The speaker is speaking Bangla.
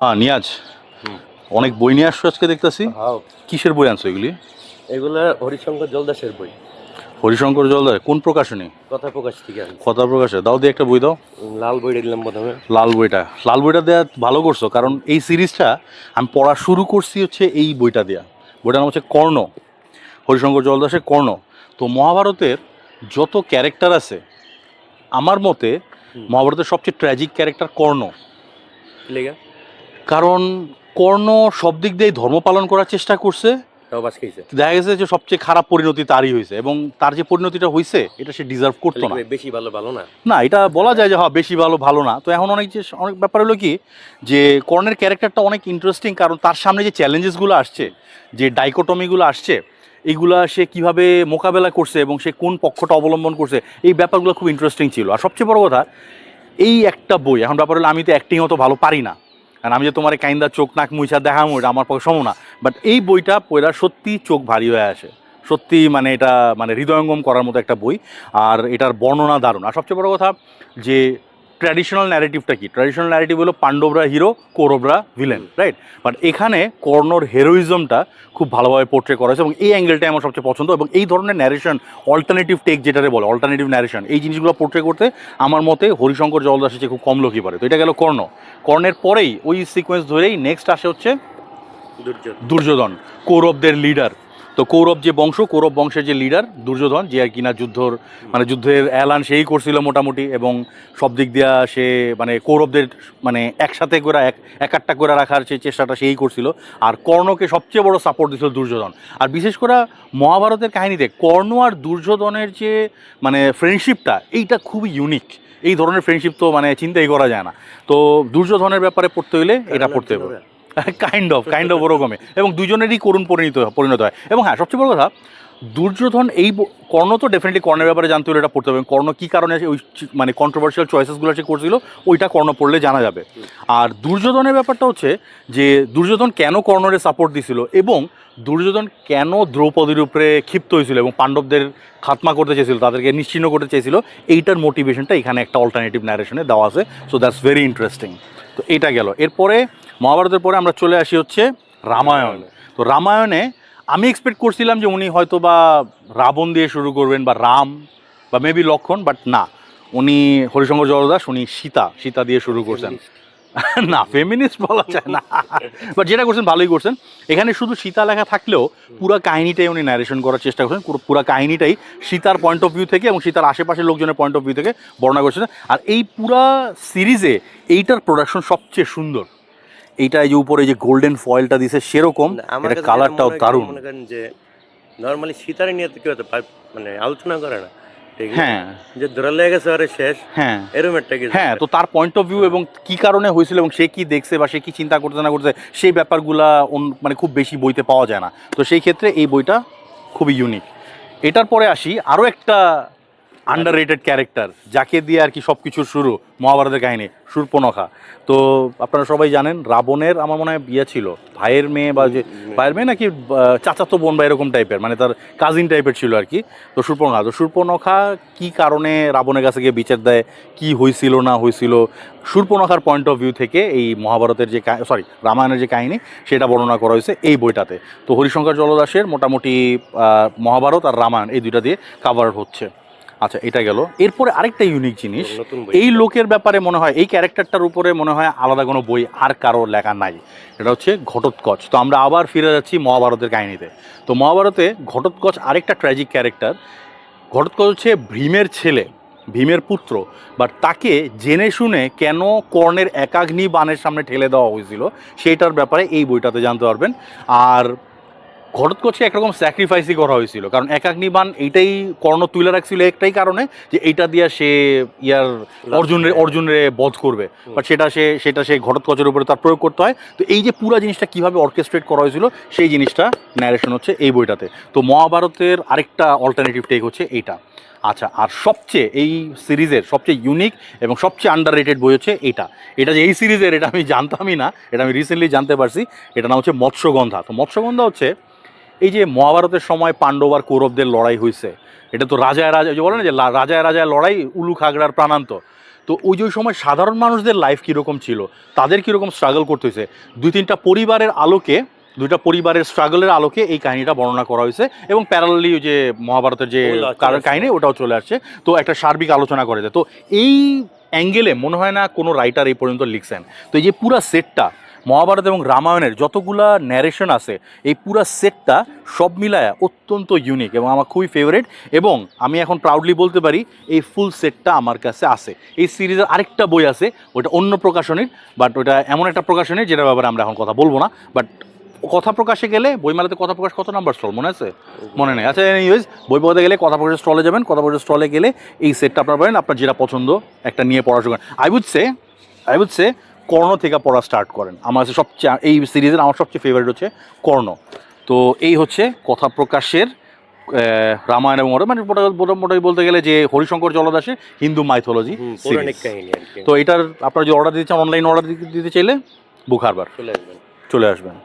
নিয়াজ, হুম। অনেক বই নিয়ে আসছো আজকে দেখতেছি। হ্যাঁ, কিসের বই আনছো এগুলি? এগুলা হরিশঙ্কর জলদাসের বই। হরিশঙ্কর জলদার কোন প্রকাশনী? কথা প্রকাশ থেকে আনছি। কথা প্রকাশে দাও, দিয়ে একটা বই দাও। লাল বইটা দিলাম প্রথমে। লাল বইটা দেওয়া ভালো করছো, কারণ এই সিরিজটা আমি পড়া শুরু করছি হচ্ছে এই বইটা দেয়া। বইটার নাম হচ্ছে কর্ণ, হরিশঙ্কর জলদাসের কর্ণ। তো মহাভারতের যত ক্যারেক্টার আছে, আমার মতে মহাভারতের সবচেয়ে ট্র্যাজিক ক্যারেক্টার কর্ণ। কি লেগা? কারণ কর্ণ সব দিক দিয়ে ধর্ম পালন করার চেষ্টা করছে, তাও বাস খাইছে। দেখা গেছে যে সবচেয়ে খারাপ পরিণতি তারই হয়েছে, এবং তার যে পরিণতিটা হয়েছে এটা সে ডিজার্ভ করতো না। বেশি ভালো ভালো না। না, এটা বলা যায় যে হ্যাঁ বেশি ভালো ভালো না। তো এখন অনেক ব্যাপার হলো কি, যে কর্ণের ক্যারেক্টারটা অনেক ইন্টারেস্টিং, কারণ তার সামনে যে চ্যালেঞ্জেসগুলো আসছে, যে ডাইকোটমিগুলো আসছে, এইগুলা সে কিভাবে মোকাবেলা করছে এবং সে কোন পক্ষটা অবলম্বন করছে, এই ব্যাপারগুলো খুব ইন্টারেস্টিং ছিল। আর সবচেয়ে বড় কথা, এই একটা বই, এখন ব্যাপার হলো আমি তো অ্যাক্টিং অত ভালো পারি না, কারণ আমি যে তোমার কাইন্দা চোখ নাক মুইছা দেখামো এটা আমার পক্ষে সম্ভব না। বাট এই বইটা পড়া সত্যি চোখ ভারী হয়ে আসে, সত্যি মানে এটা মানে হৃদয়ঙ্গম করার মতো একটা বই। আর এটার বর্ণনা দারুণ। আর সবচেয়ে বড় কথা যে ট্র্যাডিশনাল ন্যারেটিভটা কি, ট্র্যাডিশনাল ন্যারেটিভ হলো পাণ্ডবরা হিরো, কৌরবরা ভিলেন, রাইট? বাট এখানে কর্ণর হেরোইজমটা খুব ভালোভাবে পোর্ট্রে করা হয়েছে, এবং এই অ্যাঙ্গেলটাই আমার সবচেয়ে পছন্দ। এবং এই ধরনের ন্যারেশন, অল্টারনেটিভ টেক যেটারে বলে, অল্টারনেটিভ ন্যারেশন, এই জিনিসগুলো পোর্ট্রে করতে আমার মতে হরিশঙ্কর জলদাস এসে খুব কম লোকই পারে। তো এটা গেল কর্ণ। কর্ণের পরেই ওই সিকোয়েন্স ধরেই নেক্সট আসে হচ্ছে দুর্যোধন, কৌরবদের লিডার। তো কৌরব যে বংশ, কৌরব বংশের যে লিডার দুর্যোধন, যে আর কিনা যুদ্ধের এলান সেই করছিল মোটামুটি, এবং সব দিক দিয়া সে মানে কৌরবদের মানে একসাথে করে একটা করে রাখার সেই চেষ্টাটা সেই করছিল। আর কর্ণকে সবচেয়ে বড় সাপোর্ট দিছিল দুর্যোধন। আর বিশেষ করে মহাভারতের কাহিনীতে কর্ণ আর দুর্যোধনের যে মানে ফ্রেন্ডশিপটা, এইটা খুবই ইউনিক। এই ধরনের ফ্রেন্ডশিপ তো মানে চিন্তাই করা যায় না। তো দুর্যোধনের ব্যাপারে পড়তে হইলে এটা পড়তে হবে, কাইন্ড অফ ওরকমে, এবং দুজনেরই করুণ পরিণত হয়। এবং হ্যাঁ, সবচেয়ে বড় কথা, দুর্যোধন কর্ণ তো ডেফিনেটলি কর্ণের ব্যাপারে জানতে হলে এটা পড়তে হবে। কর্ণ কী কারণে ওই মানে কন্ট্রোভার্সিয়াল চয়েসেসগুলো সে করছিল, ওইটা কর্ণ পড়লে জানা যাবে। আর দুর্যোধনের ব্যাপারটা হচ্ছে যে দুর্যোধন কেন কর্ণরে সাপোর্ট দিছিল, এবং দুর্যোধন কেন দ্রৌপদীর উপরে ক্ষিপ্ত হয়েছিল এবং পাণ্ডবদের খাতমা করতে চেয়েছিল, তাদেরকে নিশ্চিহ্ন করতে চেয়েছিল, এইটার মোটিভেশনটা এখানে একটা অল্টারনেটিভ ন্যারেশনে দেওয়া আছে। So that's very interesting. তো এটা গেল। এরপরে মহাভারতের পরে আমরা চলে আসি হচ্ছে রামায়ণ। তো রামায়ণে আমি এক্সপেক্ট করছিলাম যে উনি হয়তো বা রাবণ দিয়ে শুরু করবেন, বা রাম, বা মেবি লক্ষণ, বাট না, উনি হরিশঙ্কর জলদাস উনি সীতা দিয়ে শুরু করছেন। না, ফেমিনিস্ট বলা যায় না, বাট যেটা করছেন ভালোই করছেন। এখানে শুধু সীতা লেখা থাকলেও পুরো কাহিনীটাই উনি ন্যারেশন করার চেষ্টা করছেন, পুরো কাহিনীটাই সীতার পয়েন্ট অফ ভিউ থেকে এবং সীতার আশেপাশের লোকজনের পয়েন্ট অফ ভিউ থেকে বর্ণনা করছেন। আর এই পুরা সিরিজে এইটার প্রোডাকশন সবচেয়ে সুন্দর। এইটা এই যে উপরে যে গোল্ডেন ফয়েলটা দিছে সেরকম, এটা কালারটাও দারুণ। মনে করেন যে নরমালি সীতারে নিয়ে তো কেউ মানে আলোচনা করে না, হ্যাঁ, যে ধরে লেগে গেছে আরে শেষ, হ্যাঁ এরকম একটা কিছু। হ্যাঁ, তো তার পয়েন্ট অফ ভিউ এবং কি কারণে হয়েছিল এবং সে কি দেখছে বা সে কি চিন্তা করতে না করছে, সেই ব্যাপারগুলা মানে খুব বেশি বইতে পাওয়া যায় না। তো সেই ক্ষেত্রে এই বইটা খুবই ইউনিক। এটার পরে আসি আরও একটা আন্ডাররেটেড ক্যারেক্টার, যাকে দিয়ে আর কি সব কিছুর শুরু মহাভারতের কাহিনী, শূর্পণখা। তো আপনারা সবাই জানেন রাবণের আমার মনে হয় বিয়ে ছিল ভাইয়ের মেয়ে, বা যে ভাইয়ের মেয়ে নাকি চাচাতো বোন বা এরকম টাইপের, মানে তার কাজিন টাইপের ছিল আর কি। তো শূর্পণখা কী কারণে রাবণের কাছে গিয়ে বিচার দেয়, কি হয়েছিল না হয়েছিল, শূর্পণখার পয়েন্ট অফ ভিউ থেকে এই মহাভারতের যে রামায়ণের যে কাহিনী, সেটা বর্ণনা করা হয়েছে এই বইটাতে। তো হরিশঙ্কর জলদাসের মোটামুটি মহাভারত আর রামায়ণ এই দুইটা দিয়ে কাভার হচ্ছে। আচ্ছা, এটা গেল। এরপরে আরেকটা ইউনিক জিনিস, এই লোকের ব্যাপারে মনে হয়, এই ক্যারেক্টারটার উপরে মনে হয় আলাদা কোনো বই আর কারো লেখা নাই, এটা হচ্ছে ঘটোৎকচ। তো আমরা আবার ফিরে যাচ্ছি মহাভারতের কাহিনীতে। তো মহাভারতে ঘটোৎকচ আরেকটা ট্র্যাজিক ক্যারেক্টার। ঘটোৎকচ হচ্ছে ভীমের ছেলে, ভীমের পুত্র, বাট তাকে জেনে শুনে কেন কর্ণের একাগ্নি বাণের সামনে ঠেলে দেওয়া হয়েছিল, সেইটার ব্যাপারে এই বইটাতে জানতে পারবেন। আর ঘটোৎকচকে একরকম স্যাক্রিফাইসই করা হয়েছিল, কারণ একাগ্নিবাণ এইটাই কর্ণ তুলে রাখছিল একটাই কারণে, যে এইটা দিয়ে সে অর্জুনের বধ করবে, বাট সেটা সে ঘটোৎকচের উপরে তার প্রয়োগ করতে হয়। তো এই যে পুরো জিনিসটা কীভাবে অর্কেস্ট্রেট করা হয়েছিল, সেই জিনিসটা ন্যারেশন হচ্ছে এই বইটাতে। তো মহাভারতের আরেকটা অল্টারনেটিভ টেক হচ্ছে এইটা। আচ্ছা, আর সবচেয়ে এই সিরিজের সবচেয়ে ইউনিক এবং সবচেয়ে আন্ডাররেটেড বই হচ্ছে এটা যে এই সিরিজের, এটা আমি জানতামই না, এটা আমি রিসেন্টলি জানতে পারছি। এটা নাম হচ্ছে মৎস্যগন্ধা। তো মৎস্যগন্ধা হচ্ছে এই যে মহাভারতের সময় পাণ্ডব আর কৌরবদের লড়াই হয়েছে, এটা তো রাজায় যে বলে না যে রাজায় লড়াই, উলু খাগড়ার প্রাণান্ত। তো ওই যে ওই সময় সাধারণ মানুষদের লাইফ কীরকম ছিল, তাদের কীরকম স্ট্রাগল করতে হয়েছে, দুইটা পরিবারের স্ট্রাগলের আলোকে এই কাহিনীটা বর্ণনা করা হয়েছে এবং প্যারালালি যে মহাভারতের যে কাহিনী ওটাও চলে আসছে। তো একটা সার্বিক আলোচনা করে যায়। তো এই অ্যাঙ্গেলে মনে হয় না কোনো রাইটার এই পর্যন্ত লিখছেন। তো এই যে পুরা সেটটা মহাভারত এবং রামায়ণের যতগুলা ন্যারেশন আছে, এই পুরা সেটটা সব মিলায়া অত্যন্ত ইউনিক এবং আমার খুবই ফেভারিট। এবং আমি এখন প্রাউডলি বলতে পারি এই ফুল সেটটা আমার কাছে আছে। এই সিরিজের আরেকটা বই আছে, ওটা অন্য প্রকাশনীর, বাট ওটা এমন একটা প্রকাশনীর যেটার ব্যাপারে আমরা এখন কথা বলবো না। বাট কথা প্রকাশে গেলে বইমেলাতে কথা প্রকাশ কত নাম্বার স্টল মনে আছে? মনে নেই। আচ্ছা এনিওয়েজ, বই পড়তে গেলে কথা প্রকাশের স্টলে যাবেন, কথা প্রকাশের স্টলে গেলে এই সেটটা আপনার পাবেন, আপনার যেটা পছন্দ একটা নিয়ে পড়াশোনা করেন। আই উড সে কর্ণ থেকে পড়া স্টার্ট করেন। আমার কাছে সবচেয়ে এই সিরিজের আমার সবচেয়ে ফেভারিট হচ্ছে কর্ণ। তো এই হচ্ছে কথা প্রকাশের রামায়ণ এবং মানে মোটামুটি বলতে গেলে যে হরিশঙ্কর জলদাসের হিন্দু মাইথোলজি পৌরাণিক কাহিনী আর কি। তো এটার আপনারা যদি অর্ডার দিতে চান, অনলাইন অর্ডার দিতে চাইলে বুক হারবার চলে আসবেন। চলে আসবেন।